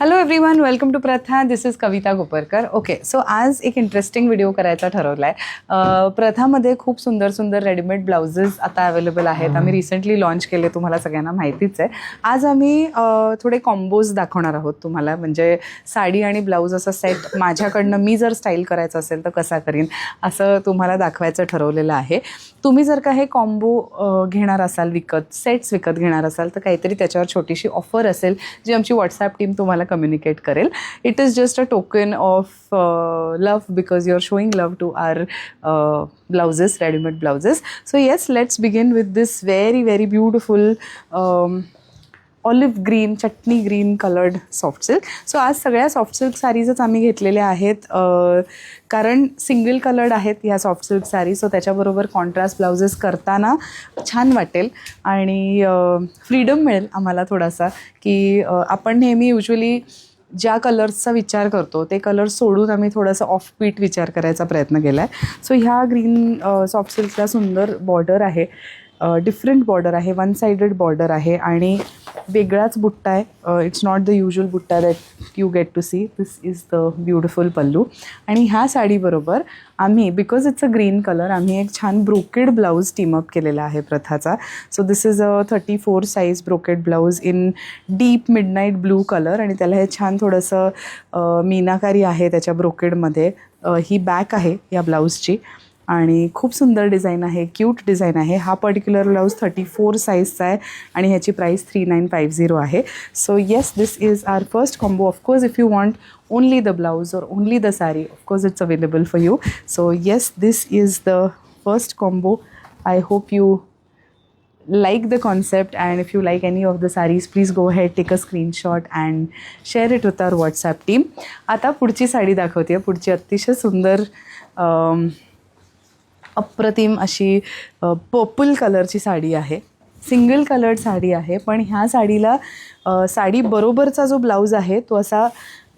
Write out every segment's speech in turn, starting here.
Hello everyone, welcome to Pratha. This is Kavita Koparkar. Okay, so आज एक interesting video करायचा ठरवला आहे. प्रथामध्ये खूप सुंदर सुंदर रेडीमेड ब्लाउजेस आता अवेलेबल आहेत. आम्ही रिसेंटली लॉन्च केले, तुम्हाला सगळ्यांना माहितीच आहे. आज आम्ही थोडे कॉम्बोज दाखवणार आहोत तुम्हाला, म्हणजे साडी आणि ब्लाऊज असा सेट माझ्याकडनं मी जर स्टाईल करायचं असेल तर कसा करीन असं तुम्हाला दाखवायचं ठरवलेलं आहे. तुम्ही जर का हे कॉम्बो घेणार असाल, सेट्स विकत घेणार असाल तर काहीतरी त्याच्यावर छोटीशी ऑफर असेल जी आमची व्हॉट्सॲप टीम तुम्हाला कम्युनिकेट करेल. It is just a token of love because you are showing love to our blouses, readymade blouses. So yes, let's begin with this very very beautiful olive green, chutney green coloured soft silk. So आज सगळ्या soft silk साडीजच आम्ही घेतलेल्या आहेत, कारण single coloured आहेत ह्या soft silk sari. So त्याच्याबरोबर contrast blouses करताना छान वाटेल आणि फ्रीडम मिळेल आम्हाला थोडासा, की आपण नेहमी युजली ज्या कलर्सचा विचार करतो ते कलर्स सोडून आम्ही थोडंसं ऑफ बीट विचार करायचा प्रयत्न केला आहे. सो ह्या ग्रीन सॉफ्ट सिल्कला सुंदर बॉर्डर आहे, डिफरंट बॉर्डर आहे, वन साइडेड बॉर्डर आहे आणि वेगळाच बुट्टा आहे. It's not the usual butta that you get to see. This is the beautiful pallu. आणि ह्या साडीबरोबर आम्ही, because it's a green colour, आम्ही एक छान ब्रोकेड ब्लाऊज टीमअप केलेला आहे प्रथाचा. So this is a 34 size brocade blouse in deep midnight blue colour आणि त्याला हे छान थोडंसं मीनाकारी आहे त्याच्या ब्रोकेडमध्ये. ही बॅक आहे या ब्लाऊजची आणि खूप सुंदर डिझाईन आहे, क्यूट डिझाईन आहे. हा पर्टिक्युलर ब्लाऊज 34 साईजचा आहे आणि ह्याची प्राईस 3950 आहे. So yes, this is our first combo. Of course if you want only the blouse or only the saree, of course it's available for you. So yes, this is the first combo. I hope you like the concept, and if you like any of the sarees, please go ahead, take a screenshot and share it with our WhatsApp team. आता पुढची साडी दाखवते. पुढची अतिशय सुंदर अप्रतिम अशी purple कलरची साडी आहे. सिंगल कलर्ड साडी आहे, पण ह्या साडीला साडी बरोबरचा जो ब्लाऊज आहे तो असा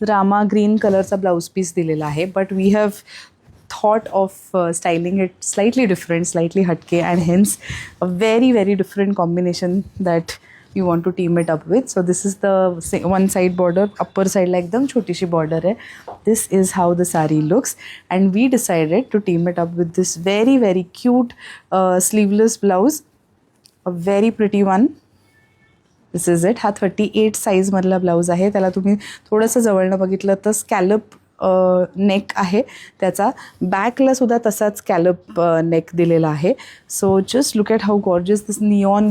रामा ग्रीन कलरचा ब्लाऊज पीस दिलेला आहे. But we have thought of styling it slightly different, slightly hatke, and hence a very very different combination that you want to team it up with. So this is the one side border, upper side like एकदम छोटीशी border है. This is how the saree looks, and we decided to team it up with this very very cute sleeveless blouse, a very pretty one. This is it. हा 38 साईजमधला blouse आहे. त्याला तुम्ही थोडंसं जवळनं बघितलं तर स्कॅलप नेक आहे त्याचा. बॅकला सुद्धा तसाच स्कॅलप नेक दिलेला आहे. So just look at how gorgeous this neon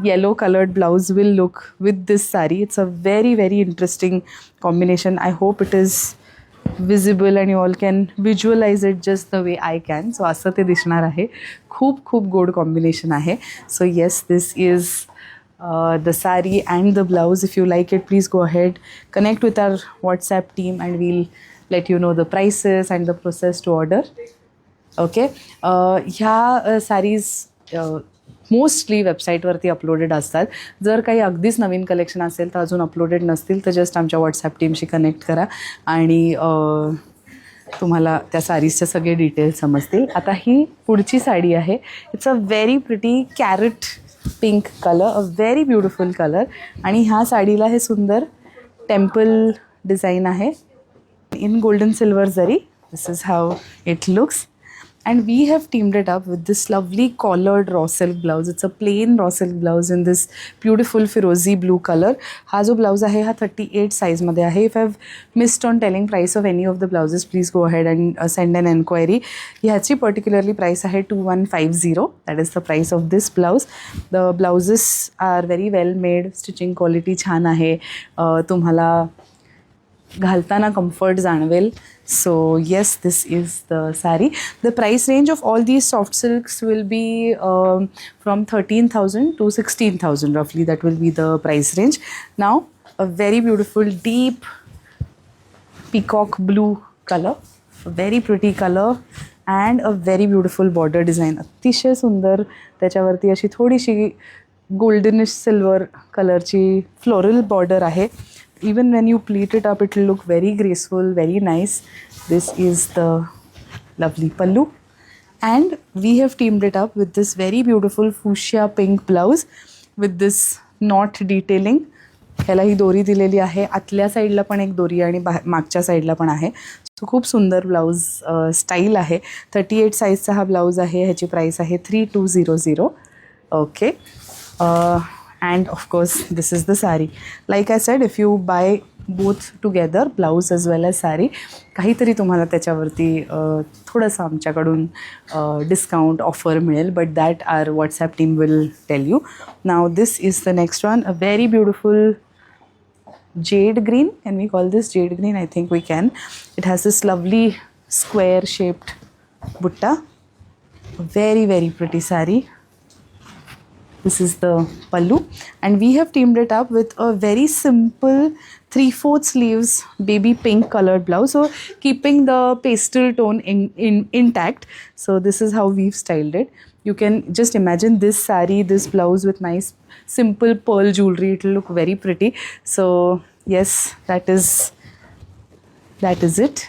yellow coloured blouse will look with this sari. It's a very very interesting combination. I hope it is visible and you all can visualize it just the way I can. So असं ते दिसणार आहे. खूप खूप गोड combination आहे. So yes, this is the saree and the blouse. If you like it, please go ahead, connect with our WhatsApp team and we'll let you know the prices and the process to order. Okay. ह्या sarees mostly वेबसाईटवरती uploaded असतात. जर काही अगदीच नवीन collection असेल तर अजून uploaded नसतील तर जस्ट आमच्या व्हॉट्सॲप टीमशी कनेक्ट करा आणि तुम्हाला त्या साडीजचे सगळे डिटेल्स समजतील. आता ही पुढची साडी आहे. It's a very pretty carrot pink colour, a very beautiful colour. आणि ह्या साडीला हे सुंदर टेम्पल डिझाईन आहे in golden silver zari. This is how it looks. And we have teamed it up with this lovely collared raw silk blouse. It's a plain raw silk blouse in this beautiful firozi blue color. हा जो blouse आहे हा 38 साईजमध्ये आहे. If I've missed on telling price of any of the blouses, please go ahead and send an enquiry. ह्याची particularly price आहे 2150. That is the price of this blouse. The blouses are very well made. Stitching quality छान आहे. तुम्हाला घालताना comfort जाणवेल. So yes, this is the sari. The price range of all these soft silks will be from 13,000 to 16,000 roughly. That will be the price range. Now a very beautiful deep peacock blue color, a very pretty color and a very beautiful border design. अतिशय सुंदर त्याच्यावरती अशी थोडीशी goldenish silver कलरची floral border आहे. Even when you pleat it up, it will look very graceful, very nice. This is the lovely pallu, and we have teamed it up with this very beautiful fuchsia pink blouse with this knot detailing. ह्याला ही दोरी दिलेली आहे, आतल्या साईडला पण एक दोरी आणि मागच्या साईडला पण आहे. सो खूप सुंदर ब्लाऊज स्टाईल आहे. 38 साईजचा हा ब्लाऊज आहे. ह्याची प्राईस आहे 3200. Okay. And of course this is the sari. Like I said, if you buy both together blouse as well as sari, काहीतरी तुम्हाला त्याच्यावरती थोडंसं आमच्याकडून डिस्काउंट ऑफर मिळेल, but that our WhatsApp team will tell you. Now this is the next one, a very beautiful jade green. Can we call this jade green? I think we can. It has this lovely square shaped butta. Very, very pretty sari. This is the pallu, and we have teamed it up with a very simple 3/4 sleeves baby pink colored blouse, so keeping the pastel tone intact. So this is how we've styled it. You can just imagine this sari, this blouse with nice simple pearl jewelry. It will look very pretty. So yes, that is it.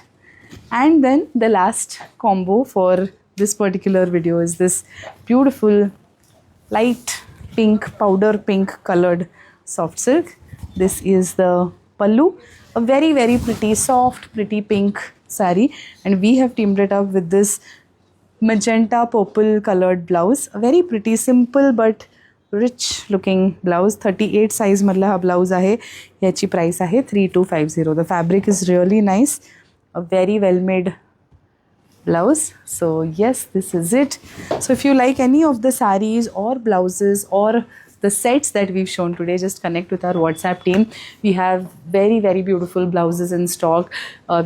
And then the last combo for this particular video is this beautiful light pink, powder pink colored soft silk. This is the pallu, a very, very pretty, soft, pretty pink sari, and we have teamed it up with this magenta purple colored blouse. A very pretty, simple but rich looking blouse. 38 size madla ha blouse ahe. Yachi price ahe 3250. The fabric is really nice, a very well made blouse. So yes, this is it. So if you like any of the sarees or blouses or the sets that we've shown today, just connect with our WhatsApp team. We have very, very beautiful blouses in stock.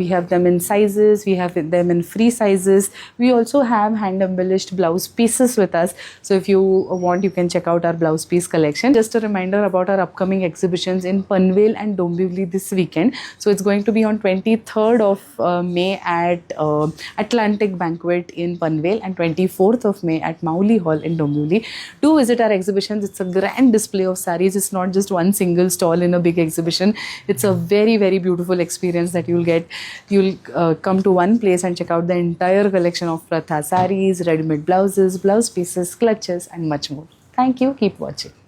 We have them in sizes, we have them in free sizes. We also have hand embellished blouse pieces with us. So if you want, you can check out our blouse piece collection. Just a reminder about our upcoming exhibitions in Panvel and Dombivli this weekend. So it's going to be on 23rd of May at Atlantic Banquet in Panvel and 24th of May at Mauli Hall in Dombivli. Do visit our exhibitions. It's a grand display of sarees. It's not just one single stall in a big exhibition. It's a very, very beautiful experience that you'll get. You'll come to one place and check out the entire collection of Pratha sarees, ready-made blouses, blouse pieces, clutches, and much more. Thank you. Keep watching.